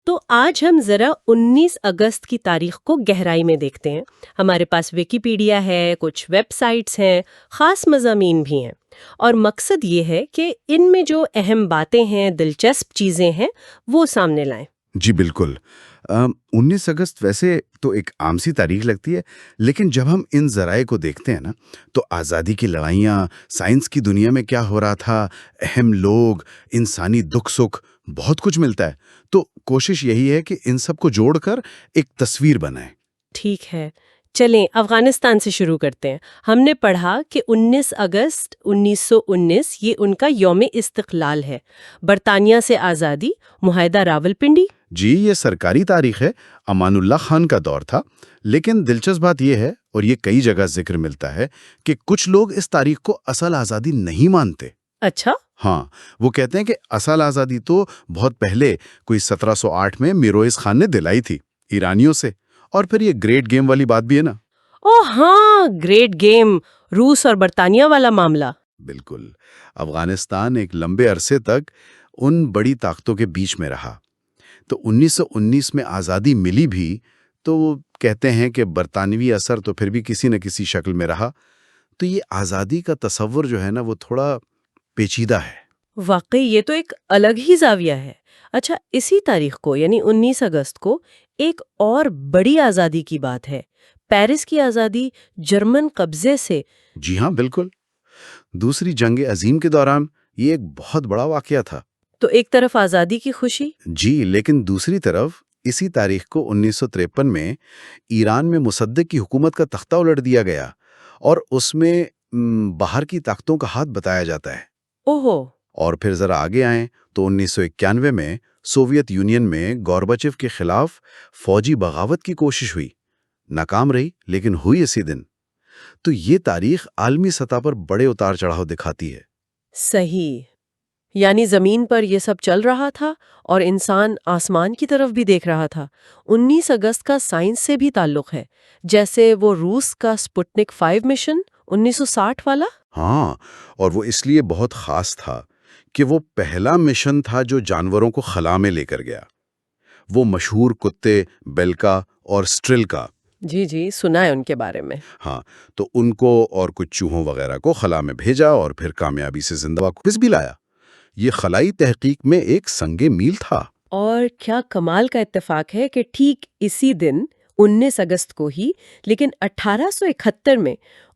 تو آج ہم ذرا 19 اگست کی تاریخ کو گہرائی میں دیکھتے ہیں۔ ہمارے پاس ویکیپیڈیا ہے، کچھ ویب سائٹس ہیں، خاص مضامین بھی ہیں، اور مقصد یہ ہے کہ ان میں جو اہم باتیں ہیں، دلچسپ چیزیں ہیں، وہ سامنے لائیں۔ جی بالکل۔ 19 اگست ویسے تو ایک عام سی تاریخ لگتی ہے، لیکن جب ہم ان ذرائع کو دیکھتے ہیں نا تو آزادی کی لڑائیاں، سائنس کی دنیا میں کیا ہو رہا تھا، اہم لوگ، انسانی دکھ سکھ، بہت کچھ ملتا ہے۔ تو کوشش یہی ہے کہ ان سب کو جوڑ کر ایک تصویر بنائیں۔ ٹھیک ہے، چلیں افغانستان سے شروع کرتے ہیں۔ ہم نے پڑھا کہ 19 اگست 1919 یہ ان کا یوم استقلال ہے۔ برطانیہ سے آزادی، معاہدہ راولپنڈی۔ جی یہ سرکاری تاریخ ہے، امان اللہ خان کا دور تھا، لیکن دلچسپ بات یہ ہے، اور یہ کئی جگہ ذکر ملتا ہے، کہ کچھ لوگ اس تاریخ کو اصل آزادی نہیں مانتے۔ اچھا، ہاں، وہ کہتے ہیں کہ اصل آزادی تو بہت پہلے کوئی 1708 میں میرویز خان نے دلائی تھی ایرانیوں سے، اور پھر یہ گریٹ گیم والی بات بھی ہے نا۔ او ہاں، گریٹ گیم، روس اور برطانیہ والا معاملہ۔ بالکل، افغانستان ایک لمبے عرصے تک ان بڑی طاقتوں کے بیچ میں رہا۔ تو 1919 میں آزادی ملی بھی تو وہ کہتے ہیں کہ برطانوی اثر تو پھر بھی کسی نہ کسی شکل میں رہا۔ تو یہ آزادی کا تصور جو ہے نا وہ تھوڑا پیچیدہ ہے۔ واقعی یہ تو ایک الگ ہی زاویہ ہے۔ اچھا، اسی تاریخ کو یعنی 19 اگست کو ایک اور بڑی آزادی کی بات ہے، پیرس کی آزادی جرمن قبضے سے۔ جی ہاں بالکل، دوسری جنگ عظیم کے دوران یہ ایک بہت بڑا واقعہ تھا۔ تو ایک طرف آزادی کی خوشی، جی، لیکن دوسری طرف اسی تاریخ کو 1953 میں ایران میں مصدق کی حکومت کا تختہ الٹ دیا گیا، اور اس میں باہر کی طاقتوں کا ہاتھ بتایا جاتا ہے۔ اوہو، اور پھر ذرا آگے آئیں تو 1991 میں سوویت یونین میں گورباچیو کے خلاف فوجی بغاوت کی کوشش ہوئی، ناکام رہی لیکن ہوئی اسی دن۔ تو یہ تاریخ عالمی سطح پر بڑے اتار چڑھاؤ دکھاتی ہے۔ صحیح، یعنی زمین پر یہ سب چل رہا تھا اور انسان آسمان کی طرف بھی دیکھ رہا تھا۔ 19 اگست کا سائنس سے بھی تعلق ہے، جیسے وہ روس کا سپوتنک 5 مشن 1960 والا۔ ہاں، اور وہ اس لیے بہت خاص تھا کہ وہ پہلا مشن تھا جو جانوروں کو خلا میں لے کر گیا۔ وہ مشہور کتے بیلکا اور سٹرلکا، جی جی، سنا ہے ان کے بارے میں۔ ہاں، تو ان کو اور کچھ چوہوں وغیرہ کو خلا میں بھیجا اور پھر کامیابی سے زندہ واپس بھی لایا۔ یہ خلائی تحقیق میں ایک سنگ میل تھا۔ اور کیا کمال کا اتفاق ہے کہ ٹھیک اسی دن 19 اگست کو ہی لیکن 1871 میں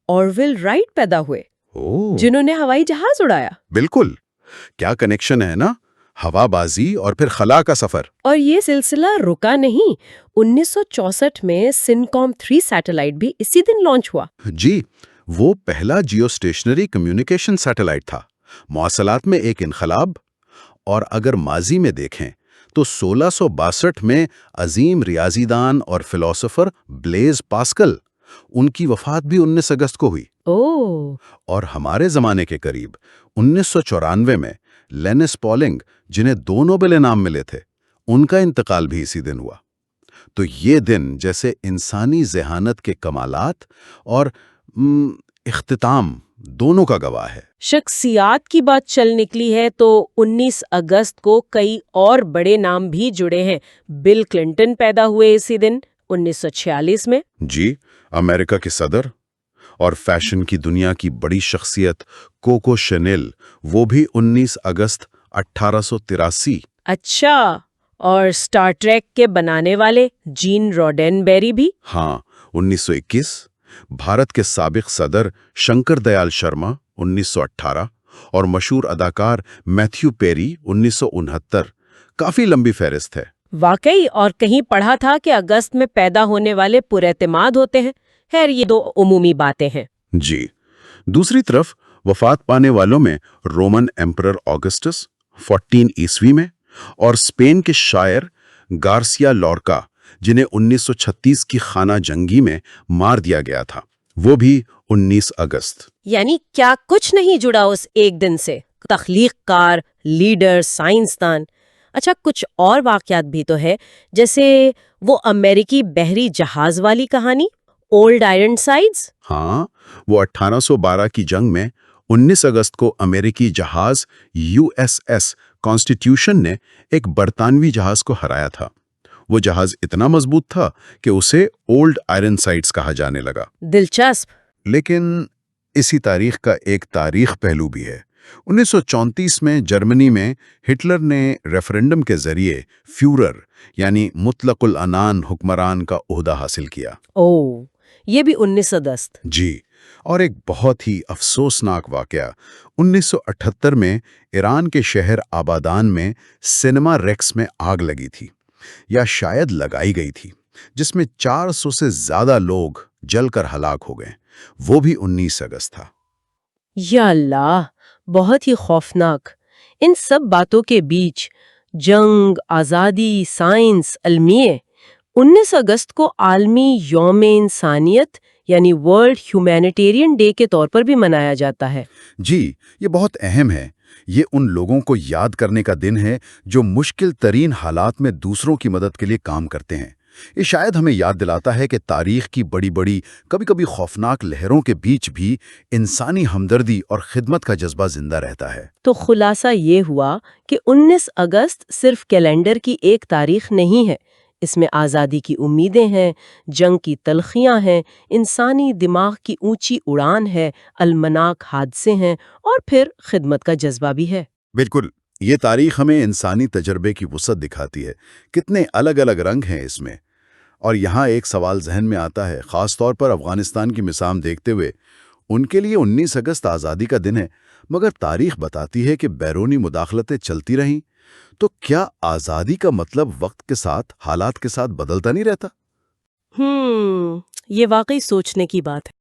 آرویل رائٹ پیدا ہوئے، جنہوں نے ہوائی جہاز اڑایا۔ بالکل، کیا کنیکشن ہے نا، ہوا بازی اور پھر خلا کا سفر۔ اور یہ سلسلہ رکا نہیں، 1964 میں سنکوم 3 سیٹلائٹ بھی اسی دن لانچ ہوا۔ جی، وہ پہلا جیو اسٹیشنری کمیونیکیشن سیٹلائٹ تھا، مواصلات میں ایک انقلاب۔ اور اگر ماضی میں دیکھیں تو 1662 میں عظیم ریاضی دان اور فلسفر بلیز پاسکل، ان کی وفات بھی 19 اگست کو ہوئی۔ اوہ، اور ہمارے زمانے کے قریب 1994 میں لینس پولنگ، جنہیں 2 نوبل انعام ملے تھے، ان کا انتقال بھی اسی دن ہوا۔ تو یہ دن جیسے انسانی ذہانت کے کمالات اور اختتام دونوں کا گواہ ہے۔ شخصیات کی بات چل نکلی ہے تو 19 اگست کو کئی اور بڑے نام بھی جڑے ہیں۔ بل کلنٹن پیدا ہوئے اسی دن 1946 میں۔ جی، امریکہ کے صدر اور فیشن کی دنیا کی بڑی شخصیت کوکو شنیل، وہ بھی 19 اگست 1883۔ اچھا، اور سٹار ٹریک کے بنانے والے جین روڈین بیری بھی۔ ہاں، 1921۔ بھارت کے سابق صدر شنکر دیال شرما 1918، اور مشہور اداکار میتھیو پیری 1969۔ کافی لمبی فہرست ہے۔ واقعی، اور کہیں پڑھا تھا کہ اگست میں پیدا ہونے والے پراعتماد ہوتے ہیں۔ خیر، یہ دو عمومی باتیں ہیں۔ جی، دوسری طرف وفات پانے والوں میں رومن ایمپرر آگسٹس 14 عیسوی میں، اور اسپین کے شاعر گارسیا لورکا، جنہیں 1936 کی خانہ جنگی میں مار دیا گیا تھا، وہ بھی 19 اگست۔ یعنی کیا کچھ نہیں جڑا اس ایک دن سے؟ تخلیق کار، لیڈر، سائنسدان۔ اچھا، کچھ اور واقعات بھی تو ہے، جیسے وہ امریکی بحری جہاز والی کہانی، اولڈ آئرن سائڈز۔ ہاں، وہ 1812 کی جنگ میں 19 اگست کو امریکی جہاز USS کانسٹیٹیوشن نے ایک برطانوی جہاز کو ہرایا تھا۔ وہ جہاز اتنا مضبوط تھا کہ اسے اولڈ آئرن سائٹس کہا جانے لگا۔ دلچسپ۔ لیکن اسی تاریخ کا ایک تاریخ پہلو بھی ہے۔ 1934 میں جرمنی میں ہٹلر نے ریفرنڈم کے ذریعے فیورر یعنی مطلق العنان حکمران کا عہدہ حاصل کیا۔ یہ بھی 19 اگست۔ جی، اور ایک بہت ہی افسوسناک واقعہ 1978 میں ایران کے شہر آبادان میں سینما ریکس میں آگ لگی تھی، یا شاید لگائی گئی تھی، جس میں 400 سے زیادہ لوگ جل کر ہلاک ہو گئے۔ وہ بھی 19 اگست تھا۔ یا اللہ، بہت ہی خوفناک۔ ان سب باتوں کے بیچ جنگ، آزادی، سائنس، علمیہ، 19 اگست کو عالمی یوم انسانیت یعنی ورلڈ ہیومینیٹیرین ڈے کے طور پر بھی منایا جاتا ہے۔ جی، یہ بہت اہم ہے۔ یہ ان لوگوں کو یاد کرنے کا دن ہے جو مشکل ترین حالات میں دوسروں کی مدد کے لیے کام کرتے ہیں۔ یہ شاید ہمیں یاد دلاتا ہے کہ تاریخ کی بڑی بڑی کبھی کبھی خوفناک لہروں کے بیچ بھی انسانی ہمدردی اور خدمت کا جذبہ زندہ رہتا ہے۔ تو خلاصہ یہ ہوا کہ 19 اگست صرف کیلنڈر کی ایک تاریخ نہیں ہے، اس میں آزادی کی امیدیں ہیں، جنگ کی تلخیاں ہیں، انسانی دماغ کی اونچی اڑان ہے، المناک حادثے ہیں، اور پھر خدمت کا جذبہ بھی ہے۔ بالکل، یہ تاریخ ہمیں انسانی تجربے کی وسعت دکھاتی ہے۔ کتنے الگ الگ رنگ ہیں اس میں۔ اور یہاں ایک سوال ذہن میں آتا ہے، خاص طور پر افغانستان کی مثال دیکھتے ہوئے۔ ان کے لیے 19 اگست آزادی کا دن ہے، مگر تاریخ بتاتی ہے کہ بیرونی مداخلتیں چلتی رہیں۔ تو کیا آزادی کا مطلب وقت کے ساتھ، حالات کے ساتھ بدلتا نہیں رہتا؟ یہ واقعی سوچنے کی بات ہے۔